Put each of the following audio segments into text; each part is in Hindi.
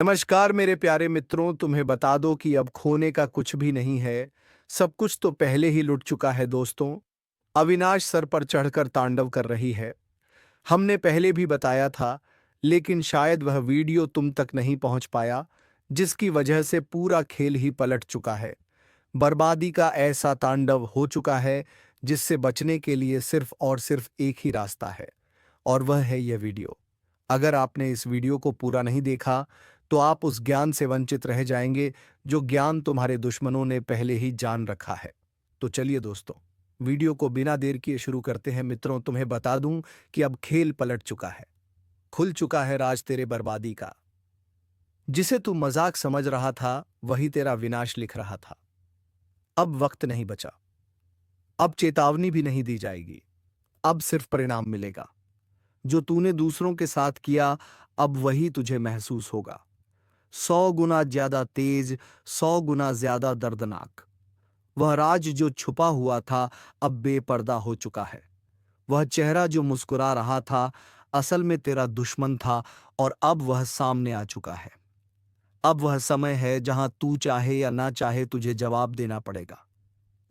नमस्कार मेरे प्यारे मित्रों, तुम्हें बता दो कि अब खोने का कुछ भी नहीं है। सब कुछ तो पहले ही लुट चुका है दोस्तों। अविनाश सर पर चढ़कर तांडव कर रही है। हमने पहले भी बताया था, लेकिन शायद वह वीडियो तुम तक नहीं पहुंच पाया, जिसकी वजह से पूरा खेल ही पलट चुका है। बर्बादी का ऐसा तांडव हो चुका है, जिससे बचने के लिए सिर्फ और सिर्फ एक ही रास्ता है, और वह है यह वीडियो। अगर आपने इस वीडियो को पूरा नहीं देखा, तो आप उस ज्ञान से वंचित रह जाएंगे, जो ज्ञान तुम्हारे दुश्मनों ने पहले ही जान रखा है। तो चलिए दोस्तों, वीडियो को बिना देर किए शुरू करते हैं। मित्रों, तुम्हें बता दूं कि अब खेल पलट चुका है। खुल चुका है राज तेरे बर्बादी का। जिसे तू मजाक समझ रहा था, वही तेरा विनाश लिख रहा था। अब वक्त नहीं बचा। अब चेतावनी भी नहीं दी जाएगी। अब सिर्फ परिणाम मिलेगा। जो तूने दूसरों के साथ किया, अब वही तुझे महसूस होगा। 100 गुना ज्यादा तेज, 100 गुना ज्यादा दर्दनाक। वह राज जो छुपा हुआ था, अब बेपर्दा हो चुका है। वह चेहरा जो मुस्कुरा रहा था, असल में तेरा दुश्मन था, और अब वह सामने आ चुका है। अब वह समय है जहां तू चाहे या ना चाहे तुझे जवाब देना पड़ेगा।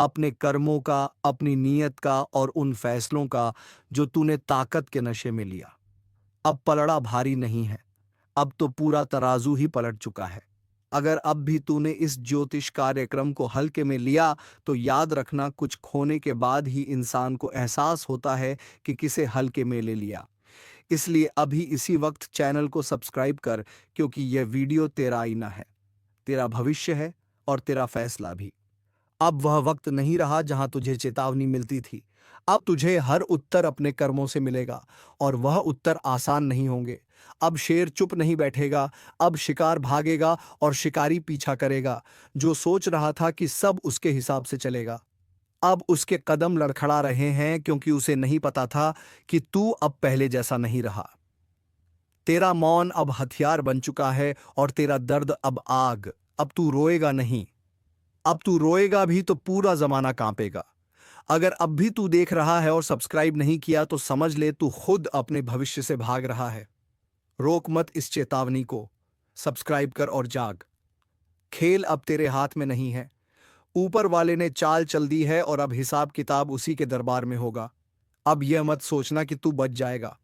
अपने कर्मों का, अपनी नीयत का और उन फैसलों का जो तूने ताकत के नशे में लिया। अब पलड़ा भारी नहीं है। अब तो पूरा तराजू ही पलट चुका है। अगर अब भी तूने इस ज्योतिष कार्यक्रम को हल्के में लिया, तो याद रखना, कुछ खोने के बाद ही इंसान को एहसास होता है कि किसे हल्के में ले लिया। इसलिए अभी इसी वक्त चैनल को सब्सक्राइब कर, क्योंकि यह वीडियो तेरा आईना है, तेरा भविष्य है और तेरा फैसला भी। अब वह वक्त नहीं रहा जहां तुझे चेतावनी मिलती थी। अब तुझे हर उत्तर अपने कर्मों से मिलेगा, और वह उत्तर आसान नहीं होंगे। अब शेर चुप नहीं बैठेगा। अब शिकार भागेगा और शिकारी पीछा करेगा। जो सोच रहा था कि सब उसके हिसाब से चलेगा, अब उसके कदम लड़खड़ा रहे हैं, क्योंकि उसे नहीं पता था कि तू अब पहले जैसा नहीं रहा। तेरा मौन अब हथियार बन चुका है, और तेरा दर्द अब आग। अब तू रोएगा नहीं। अब तू रोएगा भी तो पूरा जमाना कांपेगा। अगर अब भी तू देख रहा है और सब्सक्राइब नहीं किया, तो समझ ले तू खुद अपने भविष्य से भाग रहा है। रोक मत इस चेतावनी को। सब्सक्राइब कर और जाग। खेल अब तेरे हाथ में नहीं है। ऊपर वाले ने चाल चल दी है, और अब हिसाब किताब उसी के दरबार में होगा। अब यह मत सोचना कि तू बच जाएगा।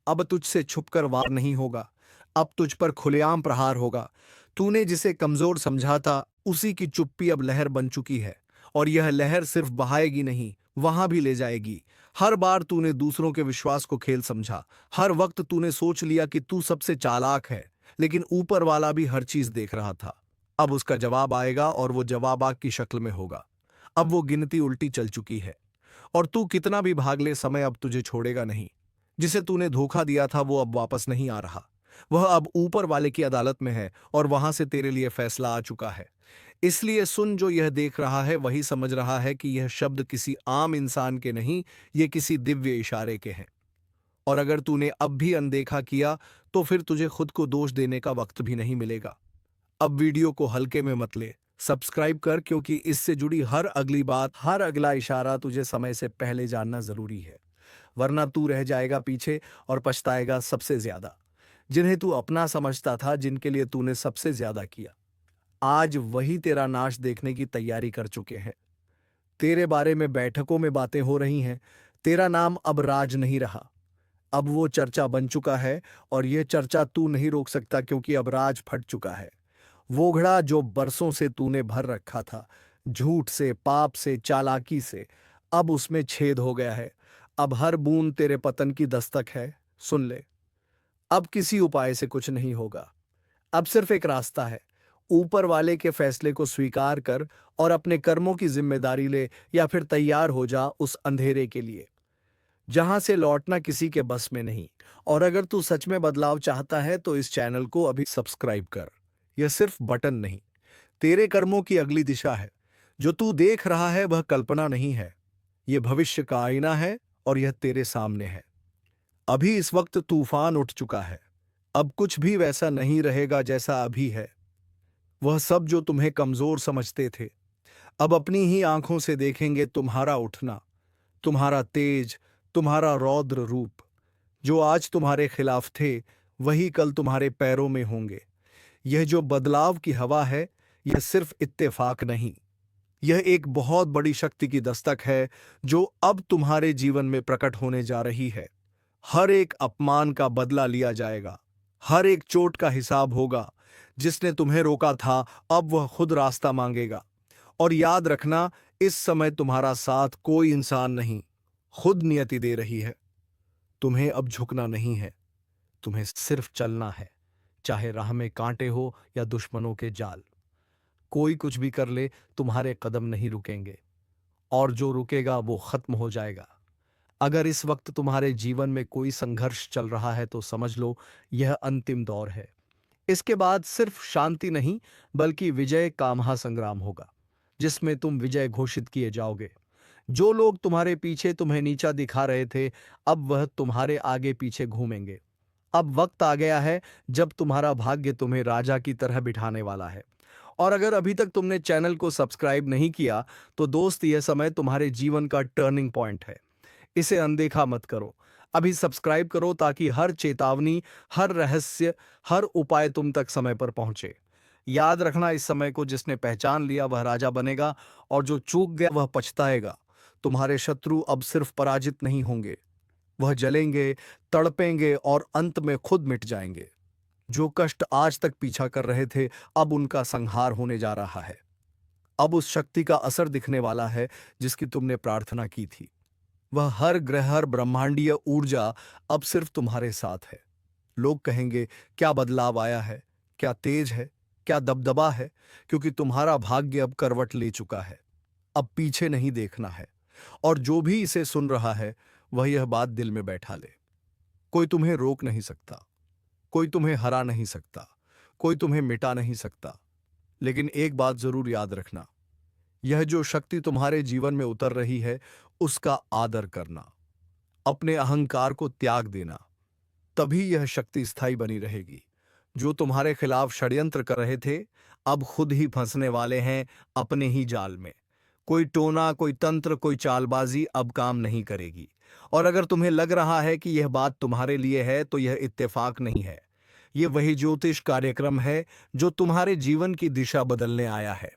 अब तुझसे छुपकर वार नहीं होगा। अब तुझ पर खुलेआम प्रहार होगा। तूने जिसे कमजोर समझा था, उसी की चुप्पी अब लहर बन चुकी है, और यह लहर सिर्फ बहाएगी नहीं, वहां भी ले जाएगी। हर बार तूने दूसरों के विश्वास को खेल समझा। हर वक्त तूने सोच लिया कि तू सबसे चालाक है, लेकिन ऊपर वाला भी हर चीज देख रहा था। अब उसका जवाब आएगा, और वो जवाब आग की शक्ल में होगा। अब वो गिनती उल्टी चल चुकी है, और तू कितना भी भाग ले, समय अब तुझे छोड़ेगा नहीं। जिसे तूने धोखा दिया था, वो अब वापस नहीं आ रहा। वह अब ऊपर वाले की अदालत में है, और वहां से तेरे लिए फैसला आ चुका है। इसलिए सुन, जो यह देख रहा है वही समझ रहा है कि यह शब्द किसी आम इंसान के नहीं, ये किसी दिव्य इशारे के हैं। और अगर तूने अब भी अनदेखा किया, तो फिर तुझे खुद को दोष देने का वक्त भी नहीं मिलेगा। अब वीडियो को हल्के में मत ले। सब्सक्राइब कर, क्योंकि इससे जुड़ी हर अगली बात, हर अगला इशारा तुझे समय से पहले जानना जरूरी है। वरना तू रह जाएगा पीछे, और पछताएगा सबसे ज्यादा। जिन्हें तू अपना समझता था, जिनके लिए तूने सबसे ज्यादा किया, आज वही तेरा नाश देखने की तैयारी कर चुके हैं। तेरे बारे में बैठकों में बातें हो रही हैं। तेरा नाम अब राज नहीं रहा। अब वो चर्चा बन चुका है, और ये चर्चा तू नहीं रोक सकता, क्योंकि अब राज फट चुका है। वो घड़ा जो बरसों से तूने भर रखा था, झूठ से, पाप से, चालाकी से, अब उसमें छेद हो गया है। अब हर बूंद तेरे पतन की दस्तक है। सुन ले, अब किसी उपाय से कुछ नहीं होगा। अब सिर्फ एक रास्ता है। ऊपर वाले के फैसले को स्वीकार कर, और अपने कर्मों की जिम्मेदारी ले, या फिर तैयार हो जा उस अंधेरे के लिए, जहां से लौटना किसी के बस में नहीं। और अगर तू सच में बदलाव चाहता है, तो इस चैनल को अभी सब्सक्राइब कर। यह सिर्फ बटन नहीं, तेरे कर्मों की अगली दिशा है। जो तू देख रहा है, वह कल्पना नहीं है। यह भविष्य का आईना है, और यह तेरे सामने है। अभी इस वक्त तूफान उठ चुका है। अब कुछ भी वैसा नहीं रहेगा जैसा अभी है। वह सब जो तुम्हें कमजोर समझते थे, अब अपनी ही आंखों से देखेंगे तुम्हारा उठना, तुम्हारा तेज, तुम्हारा रौद्र रूप। जो आज तुम्हारे खिलाफ थे, वही कल तुम्हारे पैरों में होंगे। यह जो बदलाव की हवा है, यह सिर्फ इत्तेफाक नहीं, यह एक बहुत बड़ी शक्ति की दस्तक है जो अब तुम्हारे जीवन में प्रकट होने जा रही है। हर एक अपमान का बदला लिया जाएगा, हर एक चोट का हिसाब होगा। जिसने तुम्हें रोका था, अब वह खुद रास्ता मांगेगा। और याद रखना, इस समय तुम्हारा साथ कोई इंसान नहीं, खुद नियति दे रही है। तुम्हें अब झुकना नहीं है, तुम्हें सिर्फ चलना है, चाहे राह में कांटे हो या दुश्मनों के जाल। कोई कुछ भी कर ले, तुम्हारे कदम नहीं रुकेंगे, और जो रुकेगा वो खत्म हो जाएगा। अगर इस वक्त तुम्हारे जीवन में कोई संघर्ष चल रहा है तो समझ लो, यह अंतिम दौर है। इसके बाद सिर्फ शांति नहीं, बल्कि विजय का महासंग्राम होगा, जिसमें तुम विजय घोषित किए जाओगे। जो लोग तुम्हारे पीछे तुम्हें नीचा दिखा रहे थे, अब वह तुम्हारे आगे पीछे घूमेंगे। अब वक्त आ गया है जब तुम्हारा भाग्य तुम्हें राजा की तरह बिठाने वाला है। और अगर अभी तक तुमने चैनल को सब्सक्राइब नहीं किया, तो दोस्त, यह समय तुम्हारे जीवन का टर्निंग पॉइंट है। इसे अनदेखा मत करो। अभी सब्सक्राइब करो ताकि हर चेतावनी, हर रहस्य, हर उपाय तुम तक समय पर पहुंचे। याद रखना, इस समय को जिसने पहचान लिया वह राजा बनेगा, और जो चूक गया वह पछताएगा। तुम्हारे शत्रु अब सिर्फ पराजित नहीं होंगे, वह जलेंगे, तड़पेंगे और अंत में खुद मिट जाएंगे। जो कष्ट आज तक पीछा कर रहे थे, अब उनका संहार होने जा रहा है। अब उस शक्ति का असर दिखने वाला है जिसकी तुमने प्रार्थना की थी। वह हर ग्रह, हर ब्रह्मांडीय ऊर्जा अब सिर्फ तुम्हारे साथ है। लोग कहेंगे, क्या बदलाव आया है, क्या तेज है, क्या दबदबा है, क्योंकि तुम्हारा भाग्य अब करवट ले चुका है। अब पीछे नहीं देखना है। और जो भी इसे सुन रहा है, वह यह बात दिल में बैठा ले। कोई तुम्हें रोक नहीं सकता, कोई तुम्हें हरा नहीं सकता, कोई तुम्हें मिटा नहीं सकता। लेकिन एक बात जरूर याद रखना, यह जो शक्ति तुम्हारे जीवन में उतर रही है, उसका आदर करना, अपने अहंकार को त्याग देना। तभी यह शक्ति स्थायी बनी रहेगी। जो तुम्हारे खिलाफ षड्यंत्र कर रहे थे, अब खुद ही फंसने वाले हैं अपने ही जाल में। कोई टोना, कोई तंत्र, कोई चालबाजी अब काम नहीं करेगी। और अगर तुम्हें लग रहा है कि यह बात तुम्हारे लिए है, तो यह इत्तेफाक नहीं है। यह वही ज्योतिष कार्यक्रम है जो तुम्हारे जीवन की दिशा बदलने आया है।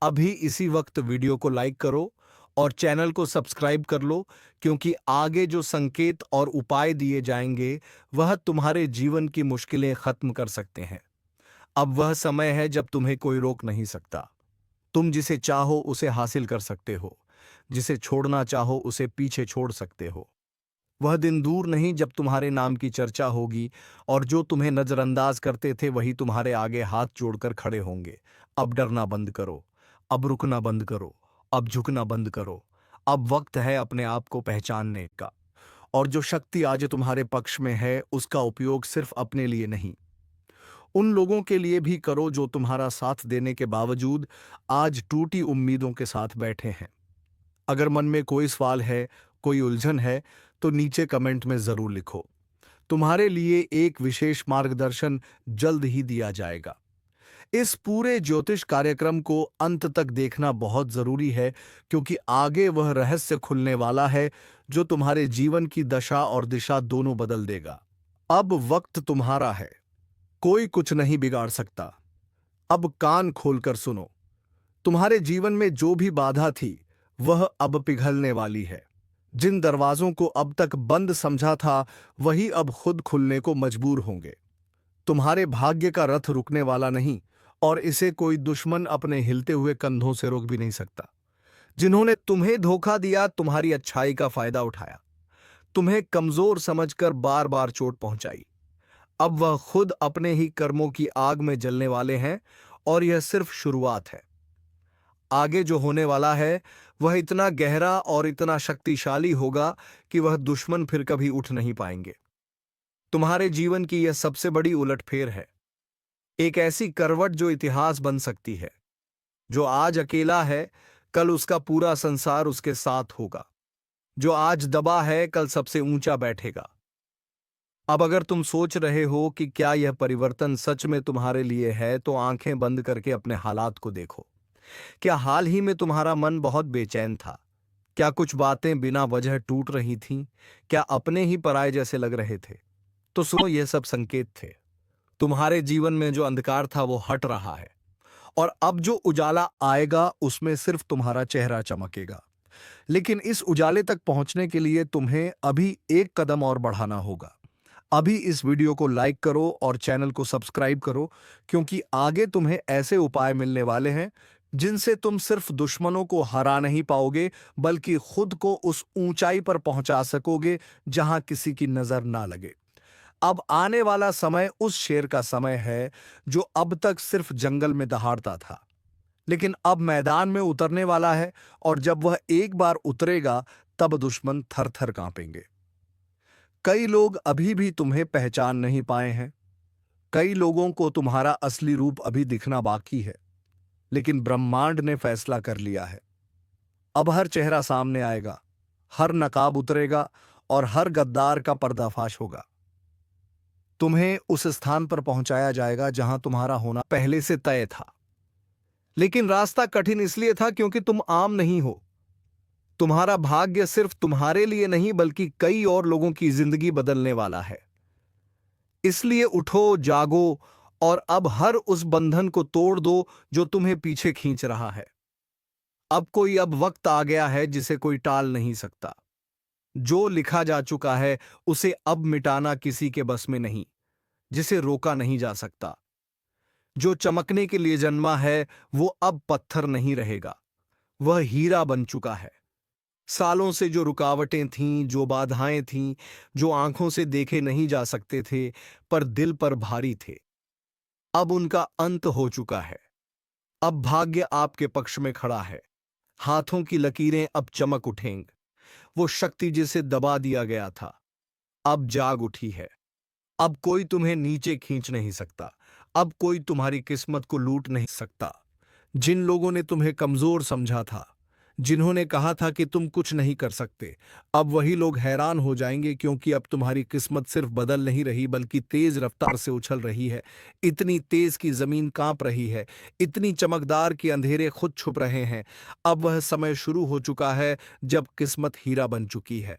अभी इसी वक्त वीडियो को लाइक करो और चैनल को सब्सक्राइब कर लो, क्योंकि आगे जो संकेत और उपाय दिए जाएंगे, वह तुम्हारे जीवन की मुश्किलें खत्म कर सकते हैं। अब वह समय है जब तुम्हें कोई रोक नहीं सकता। तुम जिसे चाहो उसे हासिल कर सकते हो, जिसे छोड़ना चाहो उसे पीछे छोड़ सकते हो। वह दिन दूर नहीं जब तुम्हारे नाम की चर्चा होगी, और जो तुम्हें नजरअंदाज करते थे वही तुम्हारे आगे हाथ जोड़कर खड़े होंगे। अब डरना बंद करो, अब रुकना बंद करो, अब झुकना बंद करो। अब वक्त है अपने आप को पहचानने का। और जो शक्ति आज तुम्हारे पक्ष में है, उसका उपयोग सिर्फ अपने लिए नहीं, उन लोगों के लिए भी करो जो तुम्हारा साथ देने के बावजूद आज टूटी उम्मीदों के साथ बैठे हैं। अगर मन में कोई सवाल है, कोई उलझन है, तो नीचे कमेंट में जरूर लिखो। तुम्हारे लिए एक विशेष मार्गदर्शन जल्द ही दिया जाएगा। इस पूरे ज्योतिष कार्यक्रम को अंत तक देखना बहुत जरूरी है, क्योंकि आगे वह रहस्य खुलने वाला है जो तुम्हारे जीवन की दशा और दिशा दोनों बदल देगा। अब वक्त तुम्हारा है, कोई कुछ नहीं बिगाड़ सकता। अब कान खोलकर सुनो। तुम्हारे जीवन में जो भी बाधा थी, वह अब पिघलने वाली है। जिन दरवाजों को अब तक बंद समझा था, वही अब खुद खुलने को मजबूर होंगे। तुम्हारे भाग्य का रथ रुकने वाला नहीं, और इसे कोई दुश्मन अपने हिलते हुए कंधों से रोक भी नहीं सकता। जिन्होंने तुम्हें धोखा दिया, तुम्हारी अच्छाई का फायदा उठाया, तुम्हें कमजोर समझकर बार बार चोट पहुंचाई, अब वह खुद अपने ही कर्मों की आग में जलने वाले हैं। और यह सिर्फ शुरुआत है। आगे जो होने वाला है, वह इतना गहरा और इतना शक्तिशाली होगा कि वह दुश्मन फिर कभी उठ नहीं पाएंगे। तुम्हारे जीवन की यह सबसे बड़ी उलटफेर है, एक ऐसी करवट जो इतिहास बन सकती है। जो आज अकेला है, कल उसका पूरा संसार उसके साथ होगा। जो आज दबा है, कल सबसे ऊंचा बैठेगा। अब अगर तुम सोच रहे हो कि क्या यह परिवर्तन सच में तुम्हारे लिए है, तो आंखें बंद करके अपने हालात को देखो। क्या हाल ही में तुम्हारा मन बहुत बेचैन था? क्या कुछ बातें बिना वजह टूट रही थीं? क्या अपने ही पराये जैसे लग रहे थे? तो सुनो, ये सब संकेत थे। तुम्हारे जीवन में जो अंधकार था वो हट रहा है, और अब जो उजाला आएगा उसमें सिर्फ तुम्हारा चेहरा चमकेगा। लेकिन इस उजाले तक पहुंचने के लिए तुम्हें अभी एक कदम और बढ़ाना होगा। अभी इस वीडियो को लाइक करो और चैनल को सब्सक्राइब करो, क्योंकि आगे तुम्हें ऐसे उपाय मिलने वाले हैं जिनसे तुम सिर्फ दुश्मनों को हरा नहीं पाओगे, बल्कि खुद को उस ऊंचाई पर पहुंचा सकोगे जहां किसी की नजर ना लगे। अब आने वाला समय उस शेर का समय है जो अब तक सिर्फ जंगल में दहाड़ता था, लेकिन अब मैदान में उतरने वाला है, और जब वह एक बार उतरेगा तब दुश्मन थर थर कांपेंगे। कई लोग अभी भी तुम्हें पहचान नहीं पाए हैं। कई लोगों को तुम्हारा असली रूप अभी दिखना बाकी है, लेकिन ब्रह्मांड ने फैसला कर लिया है। अब हर चेहरा सामने आएगा, हर नकाब उतरेगा और हर गद्दार का पर्दाफाश होगा। तुम्हें उस स्थान पर पहुंचाया जाएगा जहां तुम्हारा होना पहले से तय था। लेकिन रास्ता कठिन इसलिए था क्योंकि तुम आम नहीं हो। तुम्हारा भाग्य सिर्फ तुम्हारे लिए नहीं बल्कि कई और लोगों की जिंदगी बदलने वाला है। इसलिए उठो, जागो और अब हर उस बंधन को तोड़ दो जो तुम्हें पीछे खींच रहा है। अब वक्त आ गया है जिसे कोई टाल नहीं सकता। जो लिखा जा चुका है उसे अब मिटाना किसी के बस में नहीं, जिसे रोका नहीं जा सकता। जो चमकने के लिए जन्मा है वो अब पत्थर नहीं रहेगा, वह हीरा बन चुका है। सालों से जो रुकावटें थीं, जो बाधाएं थीं, जो आंखों से देखे नहीं जा सकते थे पर दिल पर भारी थे, अब उनका अंत हो चुका है। अब भाग्य आपके पक्ष में खड़ा है। हाथों की लकीरें अब चमक उठेंगी। वो शक्ति जिसे दबा दिया गया था अब जाग उठी है। अब कोई तुम्हें नीचे खींच नहीं सकता। अब कोई तुम्हारी किस्मत को लूट नहीं सकता। जिन लोगों ने तुम्हें कमजोर समझा था, जिन्होंने कहा था कि तुम कुछ नहीं कर सकते, अब वही लोग हैरान हो जाएंगे, क्योंकि अब तुम्हारी किस्मत सिर्फ बदल नहीं रही बल्कि तेज रफ्तार से उछल रही है। इतनी तेज कि जमीन कांप रही है, इतनी चमकदार कि अंधेरे खुद छुप रहे हैं। अब वह समय शुरू हो चुका है जब किस्मत हीरा बन चुकी है।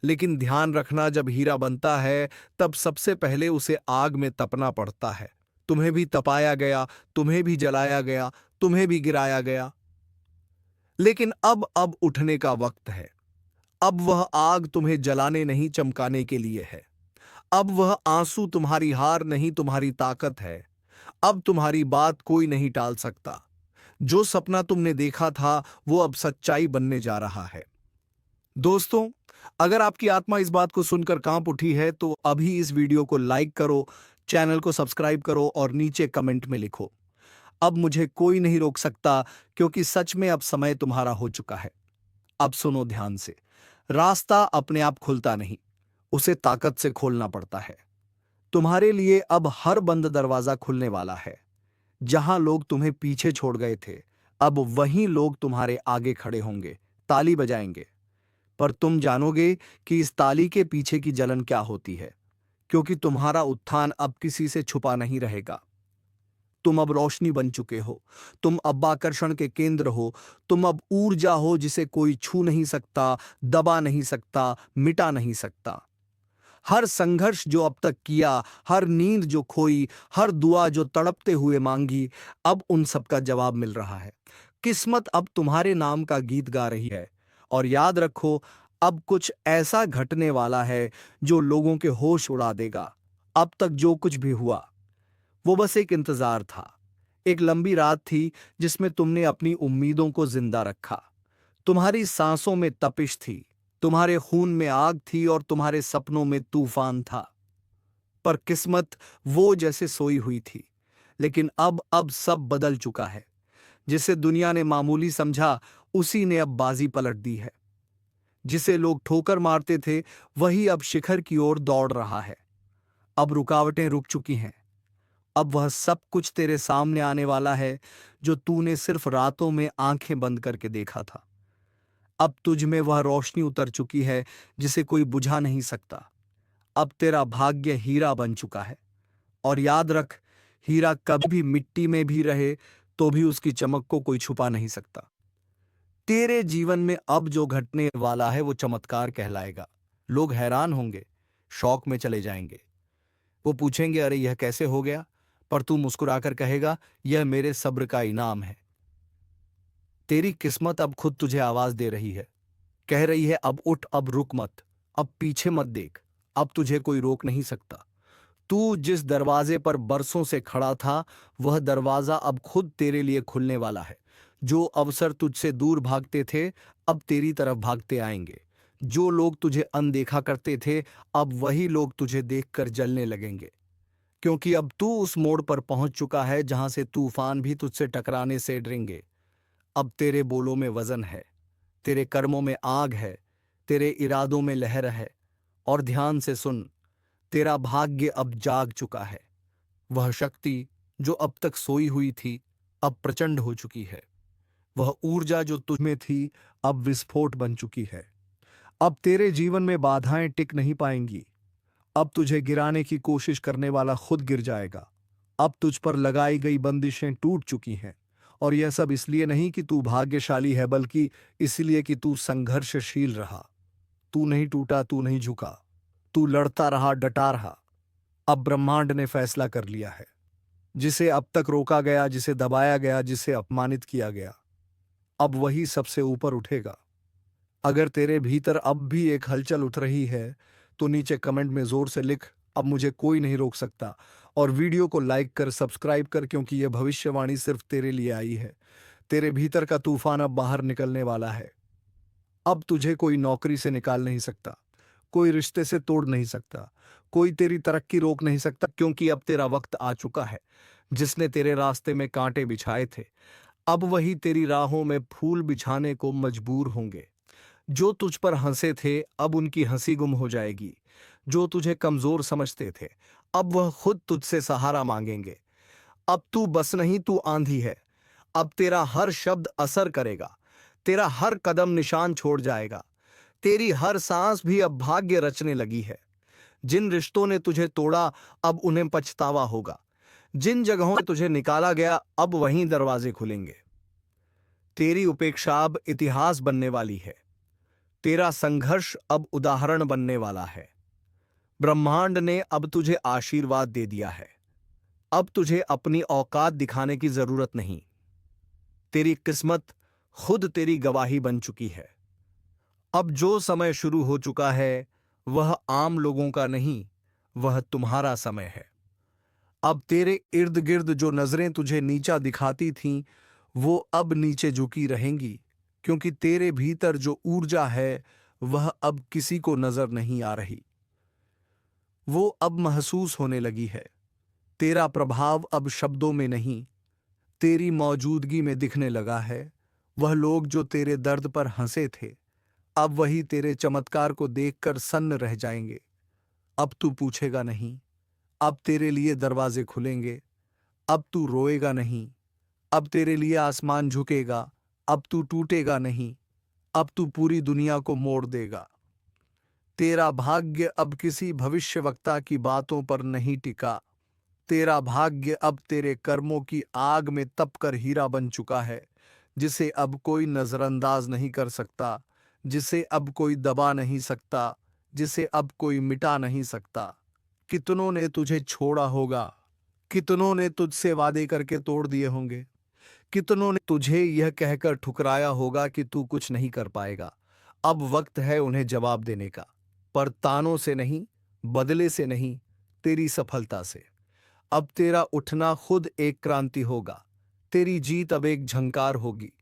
लेकिन ध्यान रखना, जब हीरा बनता है तब सबसे पहले उसे आग में तपना पड़ता है। तुम्हें भी तपाया गया, तुम्हें भी जलाया गया, तुम्हें भी गिराया गया। लेकिन अब उठने का वक्त है। अब वह आग तुम्हें जलाने नहीं, चमकाने के लिए है। अब वह आंसू तुम्हारी हार नहीं, तुम्हारी ताकत है। अब तुम्हारी बात कोई नहीं टाल सकता। जो सपना तुमने देखा था वो अब सच्चाई बनने जा रहा है। दोस्तों, अगर आपकी आत्मा इस बात को सुनकर कांप उठी है तो अभी इस वीडियो को लाइक करो, चैनल को सब्सक्राइब करो और नीचे कमेंट में लिखो, अब मुझे कोई नहीं रोक सकता, क्योंकि सच में अब समय तुम्हारा हो चुका है। अब सुनो ध्यान से। रास्ता अपने आप खुलता नहीं, उसे ताकत से खोलना पड़ता है। तुम्हारे लिए अब हर बंद दरवाजा खुलने वाला है। जहां लोग तुम्हें पीछे छोड़ गए थे, अब वहीं लोग तुम्हारे आगे खड़े होंगे, ताली बजाएंगे। पर तुम जानोगे कि इस ताली के पीछे की जलन क्या होती है, क्योंकि तुम्हारा उत्थान अब किसी से छुपा नहीं रहेगा। तुम अब रोशनी बन चुके हो, तुम अब आकर्षण के केंद्र हो, तुम अब ऊर्जा हो जिसे कोई छू नहीं सकता, दबा नहीं सकता, मिटा नहीं सकता। हर संघर्ष जो अब तक किया, हर नींद जो खोई, हर दुआ जो तड़पते हुए मांगी, अब उन सब का जवाब मिल रहा है। किस्मत अब तुम्हारे नाम का गीत गा रही है। और याद रखो, अब कुछ ऐसा घटने वाला है जो लोगों के होश उड़ा देगा। अब तक जो कुछ भी हुआ वो बस एक इंतजार था। एक लंबी रात थी जिसमें तुमने अपनी उम्मीदों को जिंदा रखा। तुम्हारी सांसों में तपिश थी, तुम्हारे खून में आग थी और तुम्हारे सपनों में तूफान था। पर किस्मत वो जैसे सोई हुई थी। लेकिन अब सब बदल चुका है। जिसे दुनिया ने मामूली समझा, उसी ने अब बाजी पलट दी है। जिसे लोग ठोकर मारते थे, वही अब शिखर की ओर दौड़ रहा है। अब रुकावटें रुक चुकी हैं। अब वह सब कुछ तेरे सामने आने वाला है जो तूने सिर्फ रातों में आंखें बंद करके देखा था। अब तुझ में वह रोशनी उतर चुकी है जिसे कोई बुझा नहीं सकता। अब तेरा भाग्य हीरा बन चुका है। और याद रख, हीरा कभी भी मिट्टी में भी रहे तो भी उसकी चमक को कोई छुपा नहीं सकता। तेरे जीवन में अब जो घटने वाला है वो चमत्कार कहलाएगा। लोग हैरान होंगे, शौक में चले जाएंगे, वो पूछेंगे, अरे यह कैसे हो गया? पर तू मुस्कुराकर कहेगा, यह मेरे सब्र का इनाम है। तेरी किस्मत अब खुद तुझे आवाज दे रही है, कह रही है, अब उठ, अब रुक मत, अब पीछे मत देख, अब तुझे कोई रोक नहीं सकता। तू जिस दरवाजे पर बरसों से खड़ा था, वह दरवाजा अब खुद तेरे लिए खुलने वाला है। जो अवसर तुझसे दूर भागते थे, अब तेरी तरफ भागते आएंगे। जो लोग तुझे अनदेखा करते थे, अब वही लोग तुझे देखकर जलने लगेंगे। क्योंकि अब तू उस मोड़ पर पहुंच चुका है जहां से तूफान भी तुझसे टकराने से डरेंगे। अब तेरे बोलों में वजन है, तेरे कर्मों में आग है, तेरे इरादों में लहर है। और ध्यान से सुन, तेरा भाग्य अब जाग चुका है। वह शक्ति जो अब तक सोई हुई थी, अब प्रचंड हो चुकी है। वह ऊर्जा जो तुझ में थी, अब विस्फोट बन चुकी है। अब तेरे जीवन में बाधाएं टिक नहीं पाएंगी। अब तुझे गिराने की कोशिश करने वाला खुद गिर जाएगा। अब तुझ पर लगाई गई बंदिशें टूट चुकी हैं। और यह सब इसलिए नहीं कि तू भाग्यशाली है, बल्कि इसलिए कि तू संघर्षशील रहा। तू नहीं टूटा, तू नहीं झुका, तू लड़ता रहा, डटा रहा। अब ब्रह्मांड ने फैसला कर लिया है। जिसे अब तक रोका गया, जिसे दबाया गया, जिसे अपमानित किया गया, अब वही सबसे ऊपर उठेगा। अगर तेरे भीतर अब भी एक हलचल उठ रही है, तो नीचे कमेंट में जोर से लिख, अब मुझे कोई नहीं रोक सकता। और वीडियो को लाइक कर, सब्सक्राइब कर, क्योंकि यह भविष्यवाणी सिर्फ तेरे लिए आई है। तेरे भीतर का तूफान अब बाहर निकलने वाला है। अब तुझे कोई नौकरी से निकाल नहीं सकता, कोई रिश्ते से तोड़ नहीं सकता, कोई तेरी तरक्की रोक नहीं सकता, क्योंकि अब तेरा वक्त आ चुका है। जिसने तेरे रास्ते में कांटे बिछाए थे, अब वही तेरी राहों में फूल बिछाने को मजबूर होंगे। जो तुझ पर हंसे थे, अब उनकी हंसी गुम हो जाएगी। जो तुझे कमजोर समझते थे, अब वह खुद तुझसे सहारा मांगेंगे। अब तू बस नहीं, तू आंधी है। अब तेरा हर शब्द असर करेगा, तेरा हर कदम निशान छोड़ जाएगा, तेरी हर सांस भी अब भाग्य रचने लगी है। जिन रिश्तों ने तुझे तोड़ा, अब उन्हें पछतावा होगा। जिन जगहों से तुझे निकाला गया, अब वहीं दरवाजे खुलेंगे। तेरी उपेक्षा अब इतिहास बनने वाली है। तेरा संघर्ष अब उदाहरण बनने वाला है। ब्रह्मांड ने अब तुझे आशीर्वाद दे दिया है। अब तुझे अपनी औकात दिखाने की जरूरत नहीं। तेरी किस्मत खुद तेरी गवाही बन चुकी है। अब जो समय शुरू हो चुका है, वह आम लोगों का नहीं, वह तुम्हारा समय है। अब तेरे इर्द गिर्द जो नजरें तुझे नीचा दिखाती थीं, वो अब नीचे झुकी रहेंगी, क्योंकि तेरे भीतर जो ऊर्जा है, वह अब किसी को नजर नहीं आ रही। वो अब महसूस होने लगी है। तेरा प्रभाव अब शब्दों में नहीं, तेरी मौजूदगी में दिखने लगा है। वह लोग जो तेरे दर्द पर हंसे थे, अब वही तेरे चमत्कार को देखकर सन्न रह जाएंगे। अब तू पूछेगा नहीं, अब तेरे लिए दरवाजे खुलेंगे। अब तू रोएगा नहीं, अब तेरे लिए आसमान झुकेगा। अब तू टूटेगा नहीं, अब तू पूरी दुनिया को मोड़ देगा। तेरा भाग्य अब किसी भविष्यवक्ता की बातों पर नहीं टिका। तेरा भाग्य अब तेरे कर्मों की आग में तपकर हीरा बन चुका है, जिसे अब कोई नजरअंदाज नहीं कर सकता, जिसे अब कोई दबा नहीं सकता, जिसे अब कोई मिटा नहीं सकता। कितनों ने तुझे छोड़ा होगा, कितनों ने तुझसे वादे करके तोड़ दिए होंगे, कितनों ने तुझे यह कहकर ठुकराया होगा कि तू कुछ नहीं कर पाएगा। अब वक्त है उन्हें जवाब देने का, पर तानों से नहीं, बदले से नहीं, तेरी सफलता से। अब तेरा उठना खुद एक क्रांति होगा, तेरी जीत अब एक झंकार होगी।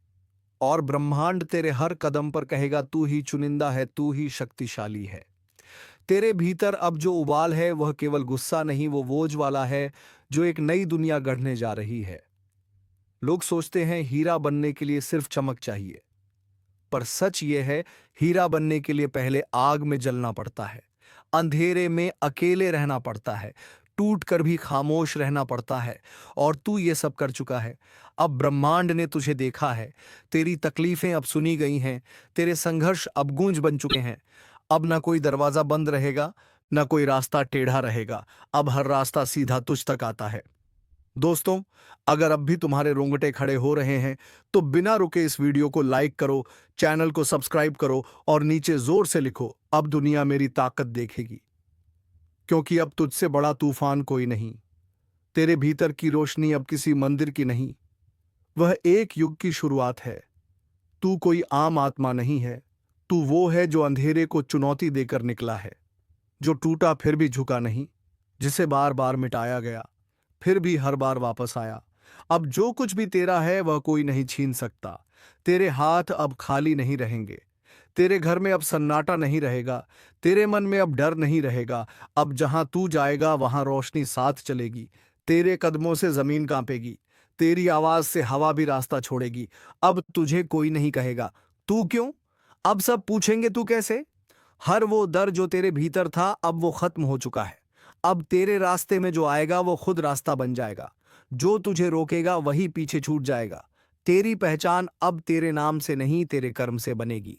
और ब्रह्मांड तेरे हर कदम पर कहेगा, तू ही चुनिंदा है, तू ही शक्तिशाली है। तेरे भीतर अब जो उबाल है, वह केवल गुस्सा नहीं, वो बोझ वाला है जो एक नई दुनिया गढ़ने जा रही है। लोग सोचते हैं हीरा बनने के लिए सिर्फ चमक चाहिए, पर सच ये है, हीरा बनने के लिए पहले आग में जलना पड़ता है, अंधेरे में अकेले रहना पड़ता है, टूट कर भी खामोश रहना पड़ता है। और तू ये सब कर चुका है। अब ब्रह्मांड ने तुझे देखा है, तेरी तकलीफें अब सुनी गई हैं, तेरे संघर्ष अब गूंज बन चुके हैं। अब ना कोई दरवाजा बंद रहेगा, ना कोई रास्ता टेढ़ा रहेगा। अब हर रास्ता सीधा तुझ तक आता है। दोस्तों, अगर अब भी तुम्हारे रोंगटे खड़े हो रहे हैं, तो बिना रुके इस वीडियो को लाइक करो, चैनल को सब्सक्राइब करो और नीचे जोर से लिखो, अब दुनिया मेरी ताकत देखेगी। क्योंकि अब तुझसे बड़ा तूफान कोई नहीं। तेरे भीतर की रोशनी अब किसी मंदिर की नहीं, वह एक युग की शुरुआत है। तू कोई आम आत्मा नहीं है, तू वो है जो अंधेरे को चुनौती देकर निकला है, जो टूटा फिर भी झुका नहीं, जिसे बार बार मिटाया गया फिर भी हर बार वापस आया। अब जो कुछ भी तेरा है वह कोई नहीं छीन सकता। तेरे हाथ अब खाली नहीं रहेंगे, तेरे घर में अब सन्नाटा नहीं रहेगा, तेरे मन में अब डर नहीं रहेगा। अब जहां तू जाएगा वहां रोशनी साथ चलेगी, तेरे कदमों से जमीन कांपेगी, तेरी आवाज से हवा भी रास्ता छोड़ेगी। अब तुझे कोई नहीं कहेगा तू क्यों, अब सब पूछेंगे तू कैसे। हर वो डर जो तेरे भीतर था अब वो खत्म हो चुका है। अब तेरे रास्ते में जो आएगा वो खुद रास्ता बन जाएगा, जो तुझे रोकेगा वही पीछे छूट जाएगा। तेरी पहचान अब तेरे नाम से नहीं तेरे कर्म से बनेगी।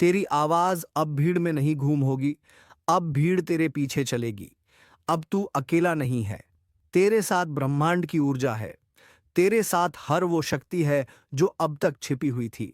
तेरी आवाज अब भीड़ में नहीं घूम होगी, अब भीड़ तेरे पीछे चलेगी। अब तू अकेला नहीं है, तेरे साथ ब्रह्मांड की ऊर्जा है, तेरे साथ हर वो शक्ति है जो अब तक छिपी हुई थी।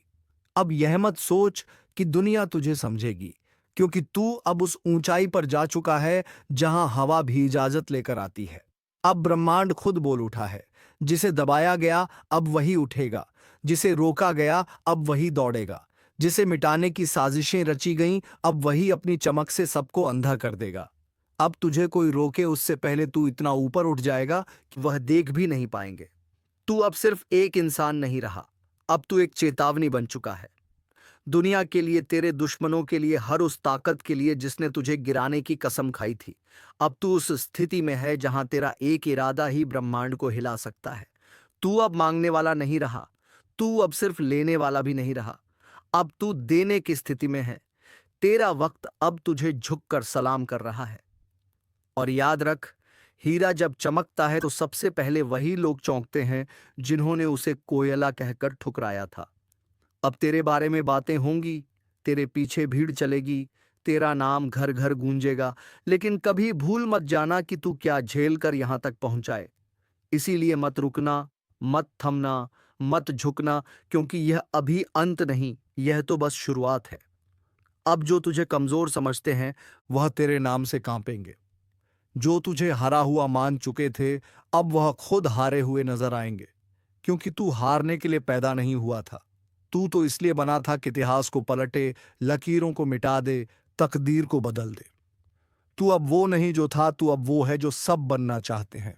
अब यह मत सोच कि दुनिया तुझे समझेगी, क्योंकि तू अब उस ऊंचाई पर जा चुका है जहां हवा भी इजाजत लेकर आती है। अब ब्रह्मांड खुद बोल उठा है, जिसे दबाया गया अब वही उठेगा, जिसे रोका गया अब वही दौड़ेगा, जिसे मिटाने की साजिशें रची गईं अब वही अपनी चमक से सबको अंधा कर देगा। अब तुझे कोई रोके उससे पहले तू इतना ऊपर उठ जाएगा कि वह देख भी नहीं पाएंगे। तू अब सिर्फ एक इंसान नहीं रहा, अब तू एक चेतावनी बन चुका है। दुनिया के लिए, तेरे दुश्मनों के लिए, हर उस ताकत के लिए जिसने तुझे गिराने की कसम खाई थी। अब तू उस स्थिति में है जहां तेरा एक इरादा ही ब्रह्मांड को हिला सकता है। तू अब मांगने वाला नहीं रहा, तू अब सिर्फ लेने वाला भी नहीं रहा, अब तू देने की स्थिति में है। तेरा वक्त अब तुझे झुककर सलाम कर रहा है। और याद रख, हीरा जब चमकता है तो सबसे पहले वही लोग चौंकते हैं जिन्होंने उसे कोयला कहकर ठुकराया था। अब तेरे बारे में बातें होंगी, तेरे पीछे भीड़ चलेगी, तेरा नाम घर घर गूंजेगा, लेकिन कभी भूल मत जाना कि तू क्या झेल कर यहां तक पहुंचाए। इसीलिए मत रुकना, मत थमना, मत झुकना, क्योंकि यह अभी अंत नहीं, यह तो बस शुरुआत है। अब जो तुझे कमजोर समझते हैं वह तेरे नाम से कांपेंगे। जो तुझे हारा हुआ मान चुके थे अब वह खुद हारे हुए नजर आएंगे, क्योंकि तू हारने के लिए पैदा नहीं हुआ था। तू तो इसलिए बना था कि इतिहास को पलटे, लकीरों को मिटा दे, तकदीर को बदल दे। तू अब वो नहीं जो था, तू अब वो है जो सब बनना चाहते हैं,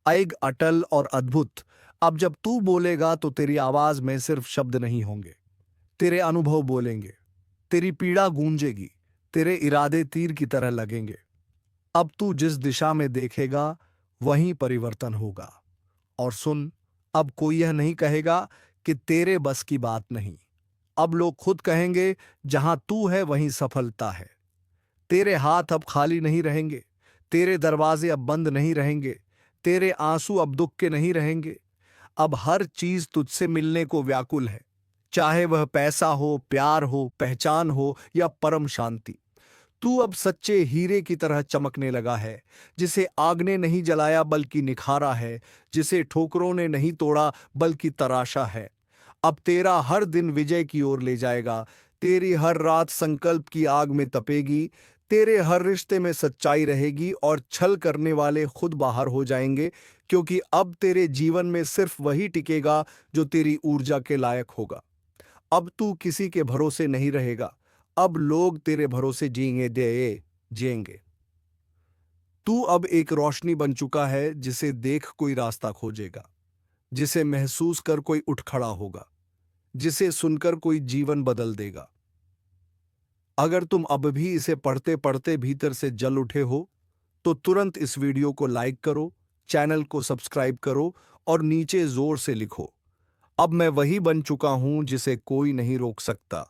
एक अटल और अद्भुत। अब जब तू बोलेगा तो तेरी आवाज में सिर्फ शब्द नहीं होंगे, तेरे अनुभव बोलेंगे, तेरी पीड़ा गूंजेगी, तेरे इरादे तीर की तरह लगेंगे। अब तू जिस दिशा में देखेगा वहीं परिवर्तन होगा। और सुन, अब कोई यह नहीं कहेगा कि तेरे बस की बात नहीं। अब लोग खुद कहेंगे जहां तू है वहीं सफलता है। तेरे हाथ अब खाली नहीं रहेंगे, तेरे दरवाजे अब बंद नहीं रहेंगे, तेरे आंसू अब दुख के नहीं रहेंगे। अब हर चीज तुझसे मिलने को व्याकुल है, चाहे वह पैसा हो, प्यार हो, पहचान हो या परम शांति। तू अब सच्चे हीरे की तरह चमकने लगा है, जिसे आग ने नहीं जलाया बल्कि निखारा है, जिसे ठोकरों ने नहीं तोड़ा बल्कि तराशा है। अब तेरा हर दिन विजय की ओर ले जाएगा, तेरी हर रात संकल्प की आग में तपेगी, तेरे हर रिश्ते में सच्चाई रहेगी और छल करने वाले खुद बाहर हो जाएंगे, क्योंकि अब तेरे जीवन में सिर्फ वही टिकेगा जो तेरी ऊर्जा के लायक होगा। अब तू किसी के भरोसे नहीं रहेगा, अब लोग तेरे भरोसे जिएंगे। तू अब एक रोशनी बन चुका है जिसे देख कोई रास्ता खोजेगा, जिसे महसूस कर कोई उठ खड़ा होगा, जिसे सुनकर कोई जीवन बदल देगा। अगर तुम अब भी इसे पढ़ते पढ़ते भीतर से जल उठे हो तो तुरंत इस वीडियो को लाइक करो, चैनल को सब्सक्राइब करो और नीचे जोर से लिखो, अब मैं वही बन चुका हूं जिसे कोई नहीं रोक सकता।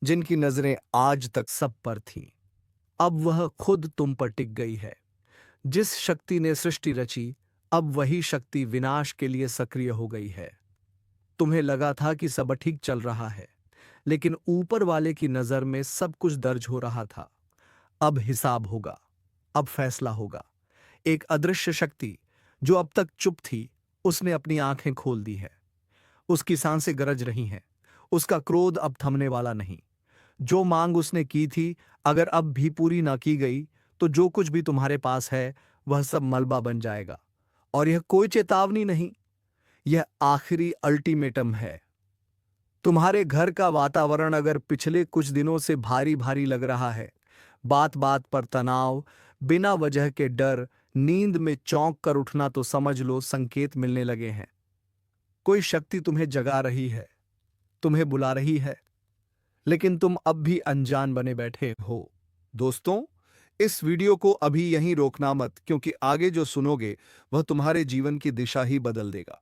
जिनकी नजरें आज तक सब पर थीं, अब वह खुद तुम पर टिक गई है। जिस शक्ति ने सृष्टि रची, अब वही शक्ति विनाश के लिए सक्रिय हो गई है। तुम्हें लगा था कि सब ठीक चल रहा है, लेकिन ऊपर वाले की नजर में सब कुछ दर्ज हो रहा था। अब हिसाब होगा, अब फैसला होगा। एक अदृश्य शक्ति जो अब तक चुप थी, उसने अपनी आंखें खोल दी है। उसकी सांसें गरज रही हैं, उसका क्रोध अब थमने वाला नहीं। जो मांग उसने की थी, अगर अब भी पूरी ना की गई तो जो कुछ भी तुम्हारे पास है वह सब मलबा बन जाएगा। और यह कोई चेतावनी नहीं, यह आखिरी अल्टीमेटम है। तुम्हारे घर का वातावरण अगर पिछले कुछ दिनों से भारी भारी लग रहा है, बात बात पर तनाव, बिना वजह के डर, नींद में चौंक कर उठना, तो समझ लो संकेत मिलने लगे हैं। कोई शक्ति तुम्हें जगा रही है, तुम्हें बुला रही है, लेकिन तुम अब भी अनजान बने बैठे हो। दोस्तों, इस वीडियो को अभी यहीं रोकना मत, क्योंकि आगे जो सुनोगे वह तुम्हारे जीवन की दिशा ही बदल देगा।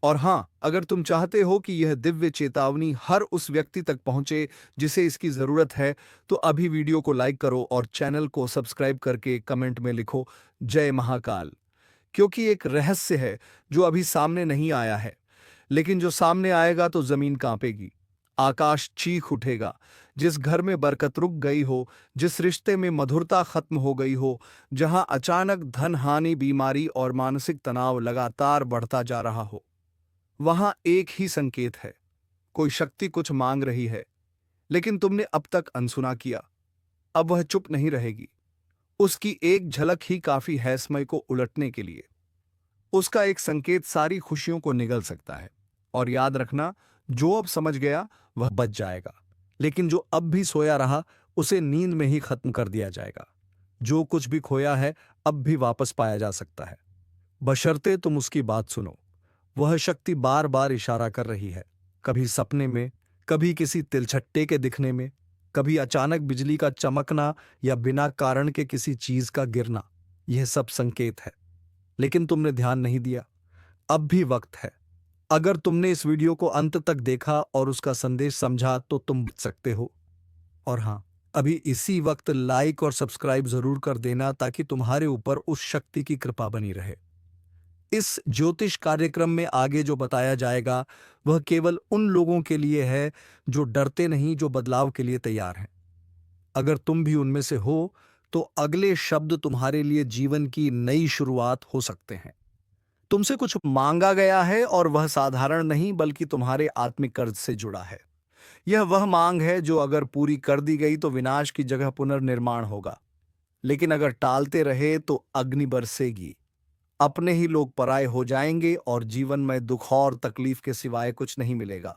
और हाँ, अगर तुम चाहते हो कि यह दिव्य चेतावनी हर उस व्यक्ति तक पहुंचे जिसे इसकी जरूरत है, तो अभी वीडियो को लाइक करो और चैनल को सब्सक्राइब करके कमेंट में लिखो जय महाकाल। क्योंकि एक रहस्य है जो अभी सामने नहीं आया है, लेकिन जो सामने आएगा तो जमीन कांपेगी, आकाश चीख उठेगा। जिस घर में बरकत रुक गई हो, जिस रिश्ते में मधुरता खत्म हो गई हो, जहां अचानक धन हानि, बीमारी और मानसिक तनाव लगातार बढ़ता जा रहा हो, वहां एक ही संकेत है। कोई शक्ति कुछ मांग रही है, लेकिन तुमने अब तक अनसुना किया। अब वह चुप नहीं रहेगी। उसकी एक झलक ही काफी है समय को उलटने के लिए। उसका एक संकेत सारी खुशियों को निगल सकता है। और याद रखना, जो अब समझ गया वह बच जाएगा, लेकिन जो अब भी सोया रहा उसे नींद में ही खत्म कर दिया जाएगा। जो कुछ भी खोया है अब भी वापस पाया जा सकता है, बशर्ते तुम उसकी बात सुनो। वह शक्ति बार बार इशारा कर रही है, कभी सपने में, कभी किसी तिलछट्टे के दिखने में, कभी अचानक बिजली का चमकना या बिना कारण के किसी चीज का गिरना। यह सब संकेत है, लेकिन तुमने ध्यान नहीं दिया। अब भी वक्त है। अगर तुमने इस वीडियो को अंत तक देखा और उसका संदेश समझा तो तुम बच सकते हो। और हाँ, अभी इसी वक्त लाइक और सब्सक्राइब जरूर कर देना, ताकि तुम्हारे ऊपर उस शक्ति की कृपा बनी रहे। इस ज्योतिष कार्यक्रम में आगे जो बताया जाएगा वह केवल उन लोगों के लिए है जो डरते नहीं, जो बदलाव के लिए तैयार हैं। अगर तुम भी उनमें से हो, तो अगले शब्द तुम्हारे लिए जीवन की नई शुरुआत हो सकते हैं। तुमसे कुछ मांगा गया है और वह साधारण नहीं, बल्कि तुम्हारे आत्मिक कर्ज से जुड़ा है। यह वह मांग है जो अगर पूरी कर दी गई तो विनाश की जगह पुनर्निर्माण होगा, लेकिन अगर टालते रहे तो अग्नि बरसेगी। अपने ही लोग पराये हो जाएंगे और जीवन में दुख और तकलीफ के सिवाय कुछ नहीं मिलेगा।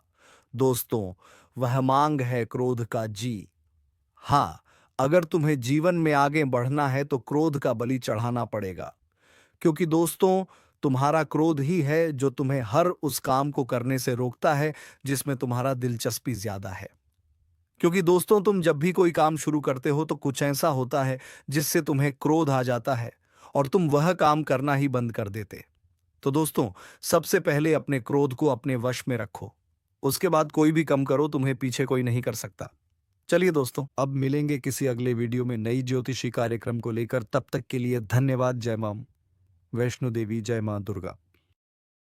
दोस्तों, वह मांग है क्रोध का जी। हाँ, अगर तुम्हें जीवन में आगे बढ़ना है तो क्रोध का बलि चढ़ाना पड़ेगा, क्योंकि दोस्तों, तुम्हारा क्रोध ही है जो तुम्हें हर उस काम को करने से रोकता है जिसमें तुम्हारा दिलचस्पी ज्यादा है। क्योंकि दोस्तों, तुम जब भी कोई काम शुरू करते हो तो कुछ ऐसा होता है जिससे तुम्हें क्रोध आ जाता है और तुम वह काम करना ही बंद कर देते। तो दोस्तों, सबसे पहले अपने क्रोध को अपने वश में रखो। उसके बाद कोई भी कम करो, तुम्हें पीछे कोई नहीं कर सकता। चलिए दोस्तों, अब मिलेंगे किसी अगले वीडियो में नई ज्योतिषी कार्यक्रम को लेकर। तब तक के लिए धन्यवाद। जय मां वैष्णो देवी, जय मां दुर्गा।